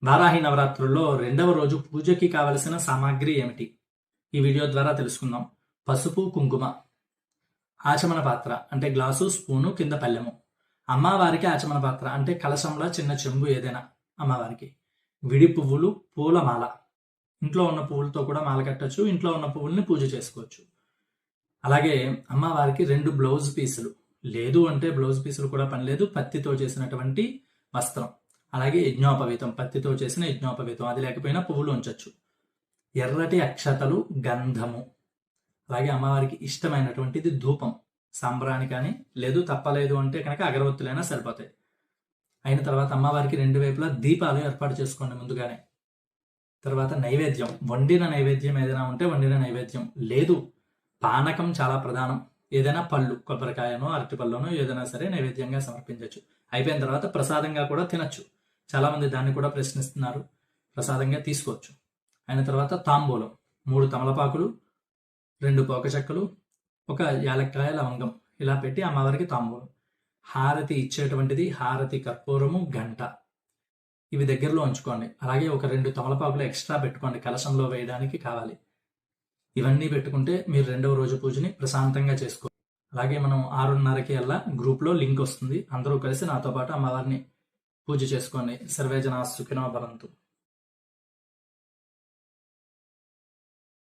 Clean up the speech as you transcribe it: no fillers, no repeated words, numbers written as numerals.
వారాహి నవరాత్రుల్లో రెండవ రోజు పూజకి కావలసిన సామాగ్రి ఏమిటి? ఈ వీడియో ద్వారా తెలుసుకుందాం. పసుపు, కుంకుమ, ఆచమన పాత్ర అంటే గ్లాసు, స్పూను, కింద పల్లెము. అమ్మవారికి ఆచమన పాత్ర అంటే కలశంలా చిన్న చెంబు ఏదైనా అమ్మవారికి. విడి పువ్వులు, పూలమాల. ఇంట్లో ఉన్న పువ్వులతో కూడా మాల కట్టచ్చు, ఇంట్లో ఉన్న పువ్వుల్ని పూజ చేసుకోవచ్చు. అలాగే అమ్మవారికి 2 బ్లౌజ్ పీసులు, లేదు అంటే బ్లౌజ్ పీసులు కూడా పని లేదు, పత్తితో చేసినటువంటి వస్త్రం. అలాగే యజ్ఞోపవీతం, పత్తితో చేసిన యజ్ఞోపవీతం, అది లేకపోయినా పువ్వులు ఉంచవచ్చు. ఎర్రటి అక్షతలు, గంధము. అలాగే అమ్మవారికి ఇష్టమైనటువంటిది ధూపం, సాంబ్రాణి కానీ, లేదు తప్పలేదు అంటే కనుక అగరవత్తులైనా సరిపోతాయి. అయిన తర్వాత అమ్మవారికి 2 వైపులా దీపాలు ఏర్పాటు చేసుకోండి ముందుగానే. తర్వాత నైవేద్యం, వండిన నైవేద్యం ఏదైనా ఉంటే వండిన నైవేద్యం, లేదు పానకం చాలా ప్రధానం. ఏదైనా పళ్ళు, కొబ్బరికాయనో అరటిపళ్ళనో ఏదైనా సరే నైవేద్యంగా సమర్పించవచ్చు. అయిపోయిన తర్వాత ప్రసాదంగా కూడా తినచ్చు. చాలా మంది దాన్ని కూడా ప్రశ్నిస్తున్నారు. ప్రసాదంగా తీసుకోవచ్చు. అయిన తర్వాత తాంబూలం, 3 తమలపాకులు, 2 పోక చెక్కలు, 1 యాలక్కాయ లవంగం ఇలా పెట్టి అమ్మవారికి తాంబూలం. హారతి ఇచ్చేటువంటిది హారతి, కర్పూరము, గంట. ఇవి దగ్గరలో ఉంచుకోండి. అలాగే ఒక 2 తమలపాకులు ఎక్స్ట్రా పెట్టుకోండి, కలశంలో వేయడానికి కావాలి. ఇవన్నీ పెట్టుకుంటే మీరు రెండవ రోజు పూజని ప్రశాంతంగా చేసుకో. అలాగే మనం 6:30కి అలా గ్రూప్లో లింక్ వస్తుంది. అందరూ కలిసి నాతో పాటు అమ్మవారిని పూజ చేసుకోండి. సర్వే జనా సుఖినో భవంతు.